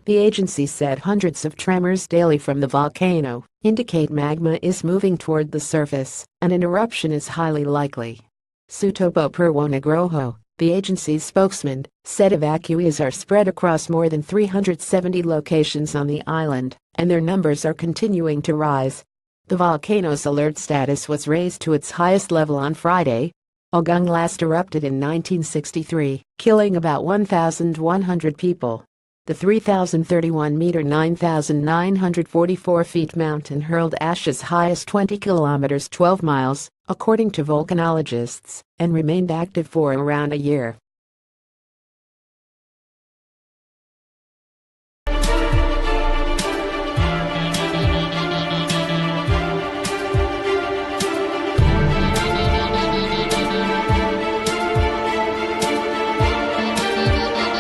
The agency said hundreds of tremors daily from the volcano indicate magma is moving toward the surface and an eruption is highly likely. Sutopo Purwonugroho, the agency's spokesman, said evacuees are spread across more than 370 locations on the island, and their numbers are continuing to rise. The volcano's alert status was raised to its highest level on Friday. Ogung last erupted in 1963, killing about 1,100 people. The 3,031-meter 9,944 feet mountain hurled ash as high as 20 kilometers 12 miles, according to volcanologists, and remained active for around a year.